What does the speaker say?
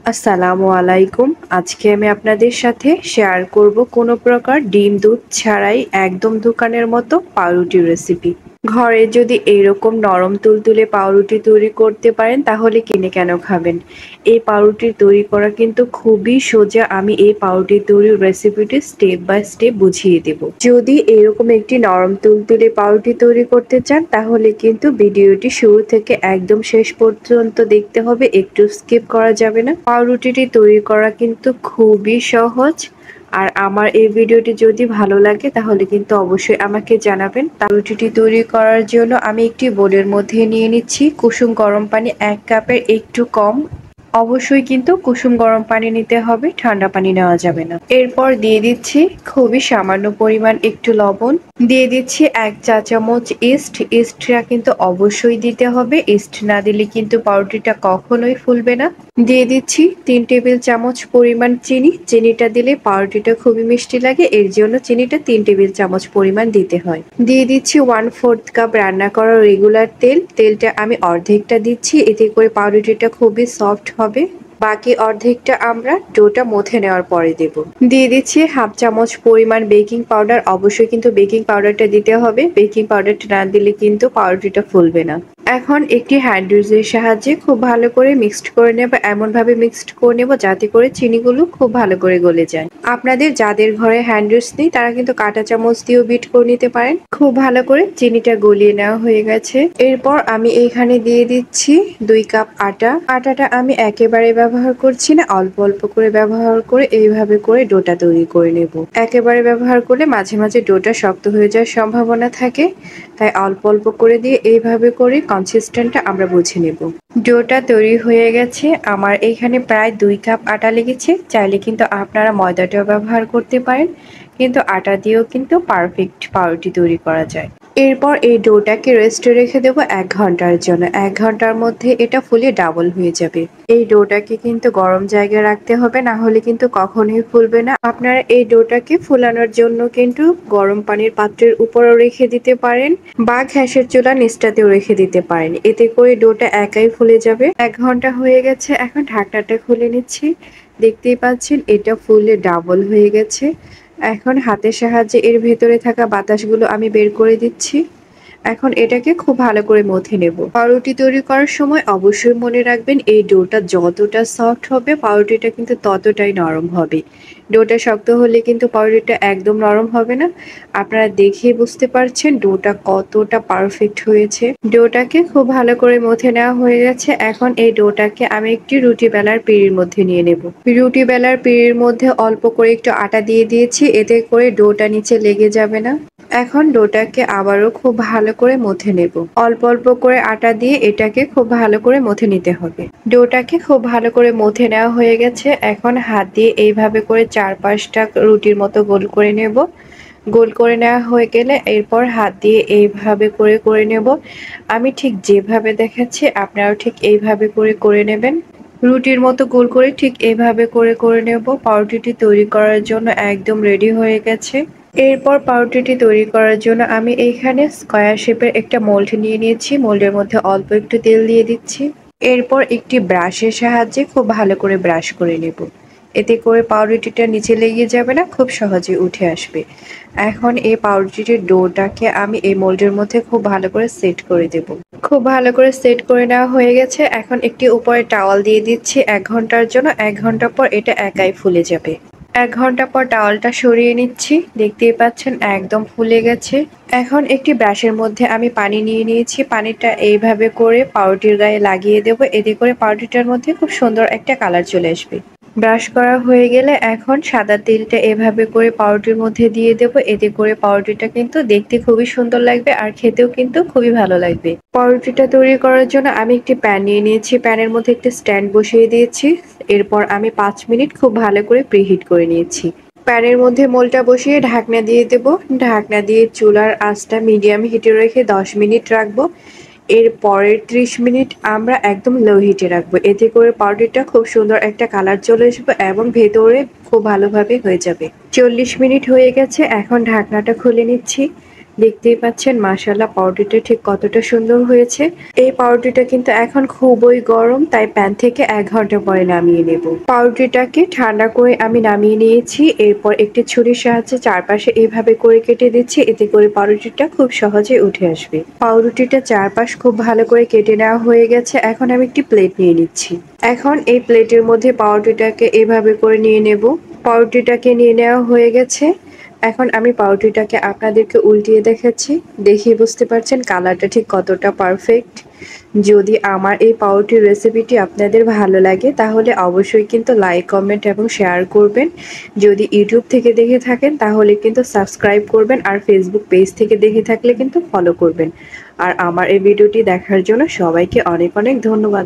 আসসালামু আলাইকুম। আজকে আমি আপনাদের সাথে শেয়ার করব কোনো প্রকার ডিম দুধ ছাড়াই একদম দোকানের মতো পাউরুটি রেসিপি। ঘরে যদি এইরকম নরম তুলতুলে পাউরুটি তৈরি করতে পারেন তাহলে কিনে কেন খাবেন? এই পাউরুটি তৈরি করা কিন্তু খুবই সোজা। আমি এই পাউরুটি তৈরির রেসিপিটি স্টেপ বাই স্টেপ বুঝিয়ে দেব। যদি এরকম একটি নরম তুলতুলে পাউরুটি তৈরি করতে চান তাহলে কিন্তু ভিডিওটি শুরু থেকে একদম শেষ পর্যন্ত দেখতে হবে, একটু স্কিপ করা যাবে না। পাউরুটিটি তৈরি করা কিন্তু খুবই সহজ। আর আমার এই ভিডিওটি যদি ভালো লাগে তাহলে কিন্তু অবশ্যই আমাকে জানাবেন। পাউরুটিটি তৈরি করার জন্য আমি একটি বোলের মধ্যে নিয়ে নিচ্ছি কুসুম গরম পানি 1 কাপের একটু কম। অবশ্যই কিন্তু কুসুম গরম পানি নিতে হবে, ঠান্ডা পানি নেওয়া যাবে না। এরপর দিয়ে দিচ্ছি খুবই সামান্য পরিমাণ একটু লবণ, দিয়ে দিচ্ছি 1 চা চামচ ইস্ট। ইস্টটা কিন্তু অবশ্যই দিতে হবে, ইস্ট না দিলে কিন্তু পাউরুটিটা কখনোই ফুলবে না। দিয়ে দিচ্ছি 3 টেবিল চামচ পরিমাণ চিনি। চিনিটা দিলে পাউরুটিটা খুবই মিষ্টি লাগে, এর জন্য চিনিটা 3 টেবিল চামচ পরিমাণ দিতে হয়। দিয়ে দিচ্ছি 1/4 কাপ রান্না করা রেগুলার তেল। তেলটা আমি অর্ধেকটা দিচ্ছি, এতে করে পাউরুটিটা খুবই সফট হবে। বাকি অর্ধেকটা আমরা ডোটা মথে নেওয়ার পরে দেব। দিয়ে দিচ্ছি 1/2 চামচ পরিমাণ বেকিং পাউডার। অবশ্যই কিন্তু বেকিং পাউডারটা দিতে হবে, বেকিং পাউডারটা না দিলে কিন্তু পাউরুটিটা ফুলবে না। এখন একটি হ্যান্ড উইস্কের সাহায্যে খুব ভালো করে মিক্সড করে নেব, এমনভাবে মিক্সড করে নেব যাতে করে চিনিগুলো খুব ভালো করে গলে যায়। আপনাদের যাদের ঘরে হ্যান্ড উইস্ক নেই তারা কিন্তু কাঁটা চামচ দিয়েও বিট করে নিতে পারেন। খুব ভালো করে চিনিটা গলিয়ে নেওয়া হয়ে গেছে। এরপর আমি এখানে দিয়ে দিচ্ছি 2 কাপ আটা। আটাটা আমি একেবারে ব্যবহার করছি না, অল্প অল্প করে ব্যবহার করে এইভাবে করে ডোটা তৈরি করে নেব। একেবারে ব্যবহার করলে মাঝে মাঝে ডোটা শক্ত হয়ে যাওয়ার সম্ভাবনা থাকে, তাই অল্প অল্প করে দিয়ে এইভাবে করে কনসিস্টেন্টটা আমরা বুঝে নেব। ডোটা তৈরি হয়ে গেছে আমার। এখানে প্রায় 2 কাপ আটা লেগেছে। চাইলে কিন্তু আপনারা ময়দাটাও ব্যবহার করতে পারেন, কিন্তু আটা দিয়েও কিন্তু পারফেক্ট পাউরুটি তৈরি করা যায়। এরপর এই ডোটাকে রেস্টে রেখে দেবো 1 ঘন্টার জন্য। 1 ঘন্টার মধ্যে এটা ফুলে ডাবল হয়ে যাবে। এই ডোটাকে কিন্তু গরম জায়গায় রাখতে হবে, না হলে কিন্তু কখনোই ফুলবে না। আপনারা এই ডোটাকে ফুলানোর জন্য কিন্তু গরম পানির পাত্রের উপরও রেখে দিতে পারেন বা গ্যাসের চুলা নিচটাতেও রেখে দিতে পারেন, এতে করে ডোটা একাই ফুলে যাবে। 1 ঘন্টা হয়ে গেছে, এখন ঢাকনাটা খুলে নিচ্ছি। দেখতেই পাচ্ছেন এটা ফুলে ডাবল হয়ে গেছে। এখন হাতের সাহায্যে এর ভেতরে থাকা বাতাসগুলো আমি বের করে দিচ্ছি। এখন এটাকে খুব ভালো করে মথে নেব। পাউরুটি তৈরি করার সময় অবশ্যই মনে রাখবেন এই ডোটা যতটা সফট হবে পাউরুটিটা কিন্তু ততটাই নরম হবে। ডোটা শক্ত হলে কিন্তু পাউরুটিটা একদম নরম হবে না। আপনারা দেখেই বুঝতে পারছেন ডোটা কতটা পারফেক্ট হয়েছে। ডোটাকে খুব ভালো করে মথে নেওয়া হয়ে গেছে। এখন এই ডোটাকে আমি একটি রুটি বেলার পিঁড়ির মধ্যে নিয়ে নেব। রুটি বেলার পিঁড়ির মধ্যে অল্প করে একটু আটা দিয়ে দিয়েছি, এতে করে ডোটা নিচে লেগে যাবে না। এখন ডোটাকে আবারও খুব ভালো করে মথে নেব। অল্প অল্প করে আটা দিয়ে এটাকে খুব ভালো করে মথে নিতে হবে। ডোটাকে খুব ভালো করে মথে নেওয়া হয়ে গেছে। এখন হাত দিয়ে এইভাবে করে 4-5টা রুটির মতো গোল করে নেব। গোল করে নেওয়া হয়ে গেলে এরপর হাত দিয়ে এইভাবে করে করে নেব। আমি ঠিক যেভাবে দেখাচ্ছি আপনারাও ঠিক এইভাবে করে করে নেবেন। রুটির মতো গোল করে ঠিক এইভাবে করে করে নেব। পাউরুটিটি তৈরি করার জন্য একদম রেডি হয়ে গেছে। এরপর পাউরুটিটি তৈরি করার জন্য আমি এইখানে স্কয়ার শেপের একটা মোল্ড নিয়ে নিয়েছি। মোল্ডের মধ্যে অল্প একটু তেল দিয়ে দিচ্ছি। এরপর একটি ব্রাশের সাহায্যে খুব ভালো করে ব্রাশ করে নেব, এতে করে পাউরুটিটা নিচে লেগে যাবে না, খুব সহজে উঠে আসবে। এখন এই পাউরুটির ডোটাকে আমি এই মোল্ডের মধ্যে খুব ভালো করে সেট করে দেব। খুব ভালো করে সেট করে নেওয়া হয়ে গেছে। এখন একটি উপরে টাওয়াল দিয়ে দিচ্ছি 1 ঘন্টার জন্য। 1 ঘন্টা পর এটা একাই ফুলে যাবে। 1 ঘন্টা পর টাওয়ালটা সরিয়ে নিচ্ছি। দেখতেই পাচ্ছেন একদম ফুলে গেছে। এখন একটি ব্রাশের মধ্যে আমি পানি নিয়ে নিয়েছি। পানিটা এইভাবে করে পাউরুটির গায়ে লাগিয়ে দেব, এতে করে পাউরুটিটার মধ্যে খুব সুন্দর একটা কালার চলে আসবে। ব্রাশ করা হয়ে গেলে এখন সাদা তেলটা এভাবে করে পাউরুটির মধ্যে দিয়ে দেব, এতে করে পাউরুটিটা কিন্তু দেখতে খুবই সুন্দর লাগবে আর খেতেও কিন্তু খুবই ভালো লাগবে। পাউরুটিটা তৈরি করার জন্য আমি একটি প্যান নিয়ে নিয়েছি। প্যানের মধ্যে একটি স্ট্যান্ড বসিয়ে দিয়েছি। এরপর আমি 5 মিনিট খুব ভালো করে প্রিহিট করে নিয়েছি। প্যানের মধ্যে মোলটা বসিয়ে ঢাকনা দিয়ে দেব। ঢাকনা দিয়ে চুলার আঁচটা মিডিয়াম হিটে রেখে 10 মিনিট রাখবো। এর পরের 30 মিনিট আমরা একদম লো হিটে রাখবো, এতে করে পাউরুটিটা খুব সুন্দর একটা কালার চলে আসবে এবং ভেতরে খুব ভালোভাবে হয়ে যাবে। 40 মিনিট হয়ে গেছে, এখন ঢাকনাটা খুলে নিচ্ছি। দেখতেই পাচ্ছেন মাশাআল্লাহ পাউরুটিটা ঠিক কতটা সুন্দর হয়েছে। এই পাউরুটিটা কিন্তু এখন খুবই গরম, তাই প্যান থেকে ১ ঘন্টা পরে নামিয়ে নেব। পাউরুটিটাকে ঠান্ডা করে আমি নামিয়ে নিয়েছি। এরপর একটি ছুরির সাহায্যে চারপাশে এভাবে করে কেটে দিচ্ছি, এতে করে পাউরুটিটা খুব সহজে উঠে আসবে। পাউরুটিটা চারপাশ খুব ভালো করে কেটে নেওয়া হয়ে গেছে। এখন আমি একটি প্লেট নিয়ে নিচ্ছি। এখন এই প্লেটের মধ্যে পাউরুটিটাকে এভাবে করে নিয়ে নেব। পাউরুটিটাকে নিয়ে নেওয়া হয়ে গেছে। এখন আমি পাউরুটিটাকে আপনাদেরকে উল্টিয়ে দেখাচ্ছি। দেখেই বুঝতে পারছেন কালারটা ঠিক কতটা পারফেক্ট। যদি আমার এই পাউরুটির রেসিপিটি আপনাদের ভালো লাগে তাহলে অবশ্যই কিন্তু লাইক, কমেন্ট এবং শেয়ার করবেন। যদি ইউটিউব থেকে দেখে থাকেন তাহলে কিন্তু সাবস্ক্রাইব করবেন, আর ফেসবুক পেজ থেকে দেখে থাকলে কিন্তু ফলো করবেন। আর আমার এই ভিডিওটি দেখার জন্য সবাইকে অনেক অনেক ধন্যবাদ।